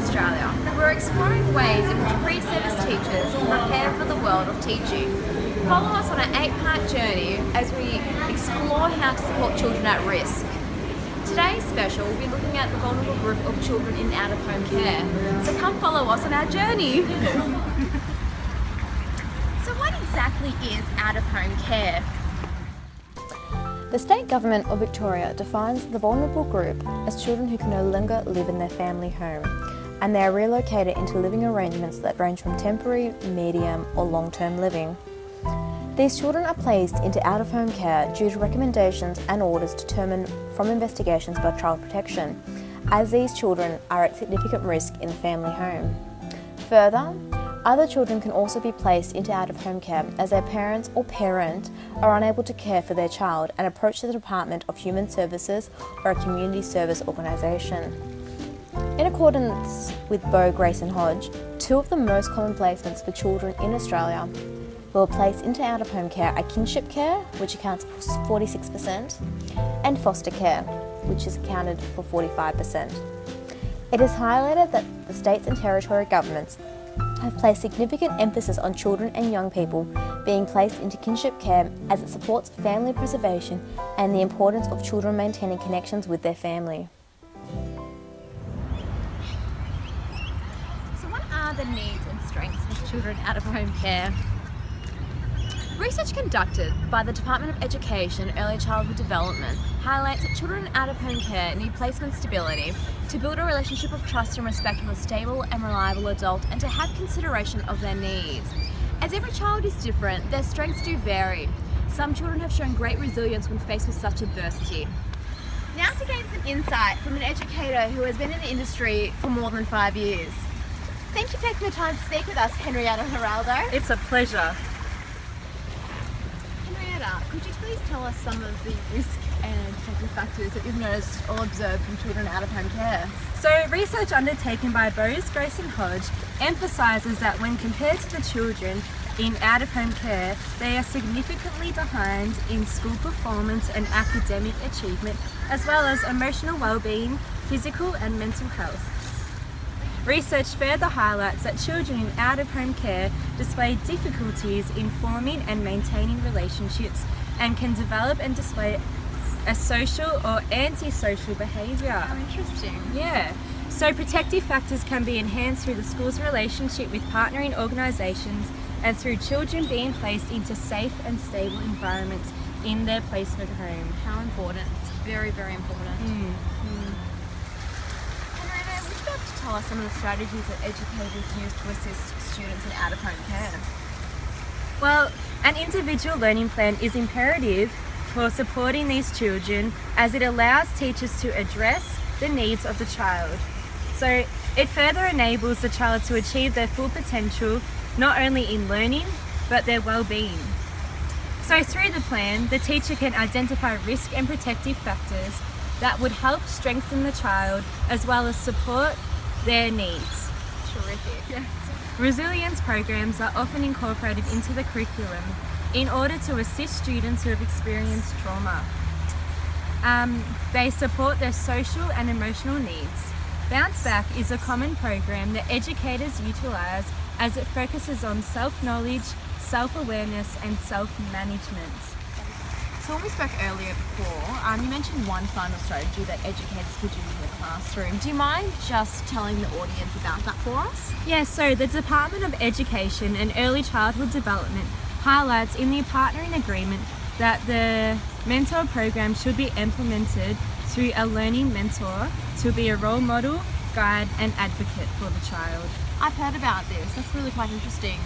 Australia, we're exploring ways in which pre-service teachers can prepare for the world of teaching. Follow us on an 8-part journey as we explore how to support children at risk. Today's special, we'll be looking at the vulnerable group of children in out-of-home care. So come follow us on our journey. So what exactly is out-of-home care? The State Government of Victoria defines the vulnerable group as children who can no longer live in their family home, and they are relocated into living arrangements that range from temporary, medium or long-term living. These children are placed into out-of-home care due to recommendations and orders determined from investigations by Child Protection, as these children are at significant risk in the family home. Further, other children can also be placed into out-of-home care as their parents or parent are unable to care for their child and approach the Department of Human Services or a community service organisation. In accordance with Beau, Grace and Hodge, 2 of the most common placements for children in Australia who are placed into out-of-home care are kinship care, which accounts for 46%, and foster care, which is accounted for 45%. It is highlighted that the states and territory governments have placed significant emphasis on children and young people being placed into kinship care as it supports family preservation and the importance of children maintaining connections with their family. So what are the needs and strengths of children out-of-home care? Research conducted by the Department of Education Early Childhood Development highlights that children out-of-home care need placement stability to build a relationship of trust and respect with a stable and reliable adult and to have consideration of their needs. As every child is different, their strengths do vary. Some children have shown great resilience when faced with such adversity. Now to gain some insight from an educator who has been in the industry for more than 5 years. Thank you for taking the time to speak with us, Henrietta Geraldo. It's a pleasure. Could you please tell us some of the risk and protective factors that you've noticed or observed from children out-of-home care? So, research undertaken by Beau, Grace and Hodge emphasises that when compared to the children in out-of-home care, they are significantly behind in school performance and academic achievement, as well as emotional well-being, physical and mental health. Research further highlights that children in out-of-home care display difficulties in forming and maintaining relationships and can develop and display a social or antisocial behaviour. How interesting. Yeah. So protective factors can be enhanced through the school's relationship with partnering organisations and through children being placed into safe and stable environments in their placement home. How important. It's very, very important. Tell us some of the strategies that educators use to assist students in out-of-home care. Well, an individual learning plan is imperative for supporting these children as it allows teachers to address the needs of the child. So it further enables the child to achieve their full potential, not only in learning, but their well-being. So through the plan, the teacher can identify risk and protective factors that would help strengthen the child as well as support their needs. Terrific. Yeah. Resilience programs are often incorporated into the curriculum in order to assist students who have experienced trauma. They support their social and emotional needs. Bounce Back is a common program that educators utilise as it focuses on self-knowledge, self-awareness and self-management. So when we spoke earlier before, you mentioned one final strategy that educators could use in the classroom. Do you mind just telling the audience about that for us? Yeah, so the Department of Education and Early Childhood Development highlights in the partnering agreement that the mentor program should be implemented through a learning mentor to be a role model, guide and advocate for the child. I've heard about this. That's really quite interesting.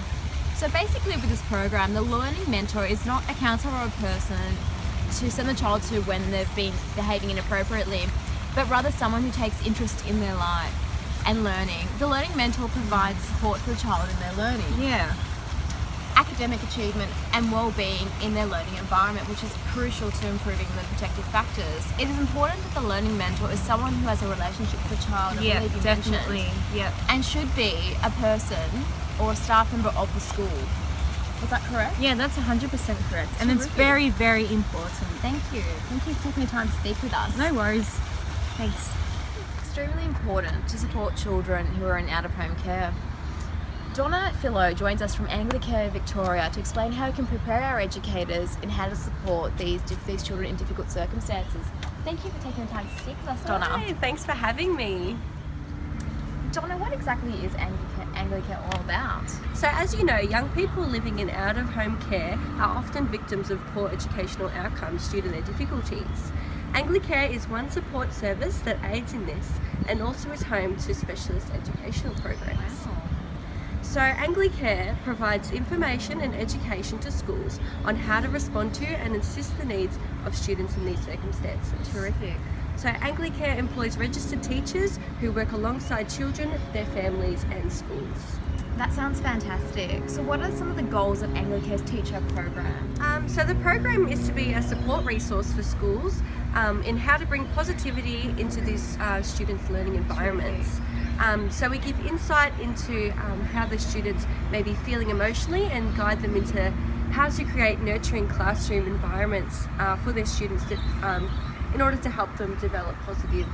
So basically with this program, the learning mentor is not a counsellor or a person to send the child to when they've been behaving inappropriately, but rather someone who takes interest in their life and learning. The learning mentor provides support for the child in their learning. Yeah. Academic achievement and well-being in their learning environment, which is crucial to improving the protective factors. It is important that the learning mentor is someone who has a relationship with the child. Yeah, definitely. Yep. And should be a person or a staff member of the school. Was that correct? Yeah, that's 100% correct. And it's very, very important. Thank you. Thank you for taking the time to speak with us. No worries. Thanks. extremely important to support children who are in out-of-home care. Donna Philo joins us from Anglicare Victoria to explain how we can prepare our educators in how to support these children in difficult circumstances. Thank you for taking the time to speak with us, Donna. Hi, thanks for having me. Donna, what exactly is Anglicare all about? So as you know, young people living in out-of-home care are often victims of poor educational outcomes due to their difficulties. Anglicare is one support service that aids in this and also is home to specialist educational programs. Wow. So Anglicare provides information and education to schools on how to respond to and assist the needs of students in these circumstances. Terrific. So Anglicare employs registered teachers who work alongside children, their families and schools. That sounds fantastic. So what are some of the goals of Anglicare's teacher program? So the program is to be a support resource for schools in how to bring positivity into these students' learning environments. So we give insight into how the students may be feeling emotionally and guide them into how to create nurturing classroom environments for their students in order to help them develop positive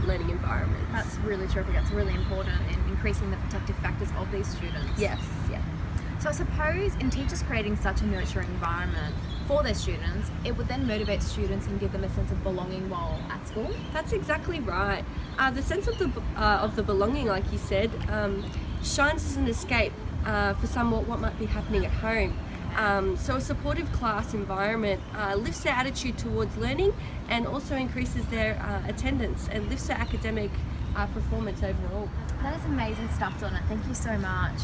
learning environments. That's really terrific. That's really important in increasing the protective factors of these students. Yes, yeah. So I suppose in teachers creating such a nurturing environment for their students, it would then motivate students and give them a sense of belonging while at school. That's exactly right. The sense of the belonging, like you said, shines as an escape for somewhat what might be happening at home. So a supportive class environment lifts their attitude towards learning and also increases their attendance and lifts their academic performance overall. That is amazing stuff, Donna. Thank you so much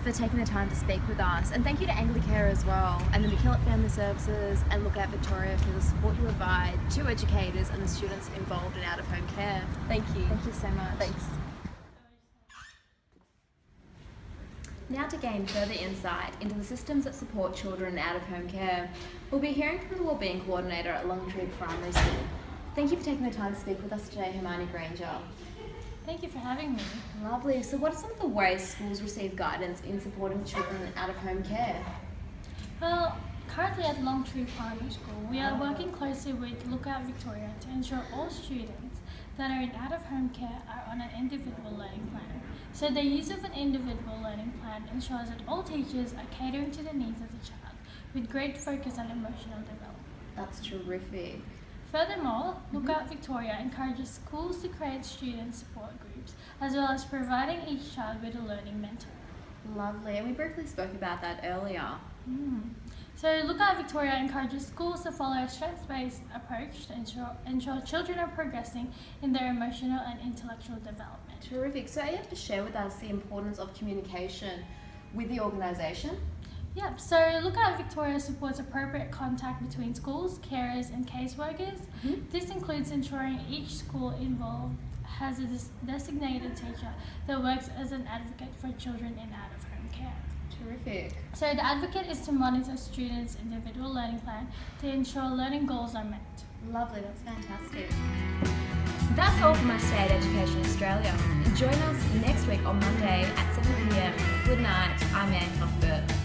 for taking the time to speak with us. And thank you to Anglicare as well, and the McKillop Family Services and Lookout Victoria for the support you provide to educators and the students involved in out-of-home care. Thank you. Thank you so much. Thanks. Now to gain further insight into the systems that support children in out-of-home care, we'll be hearing from the Wellbeing Coordinator at Longtree Primary School. Thank you for taking the time to speak with us today, Hermione Granger. Thank you for having me. Lovely. So what are some of the ways schools receive guidance in supporting children in out-of-home care? Well, currently at Longtree Primary School, we are working closely with Lookout Victoria to ensure all students that are in out-of-home care are on an individual learning plan. So the use of an individual learning plan ensures that all teachers are catering to the needs of the child with great focus on emotional development. That's terrific. Furthermore, Lookout Victoria encourages schools to create student support groups, as well as providing each child with a learning mentor. Lovely. And we briefly spoke about that earlier. So Lookout Victoria encourages schools to follow a strengths-based approach to ensure children are progressing in their emotional and intellectual development. Terrific. So are you able to share with us the importance of communication with the organisation? Yep, so Lookout Victoria supports appropriate contact between schools, carers and caseworkers. This includes ensuring each school involved has a designated teacher that works as an advocate for children in out-of-home care. Terrific. So the advocate is to monitor students' individual learning plan to ensure learning goals are met. Lovely, that's fantastic. That's all from us today at Education Australia. Join us next week on Monday at 7 p.m. Good night, I'm Anne Cuthbert.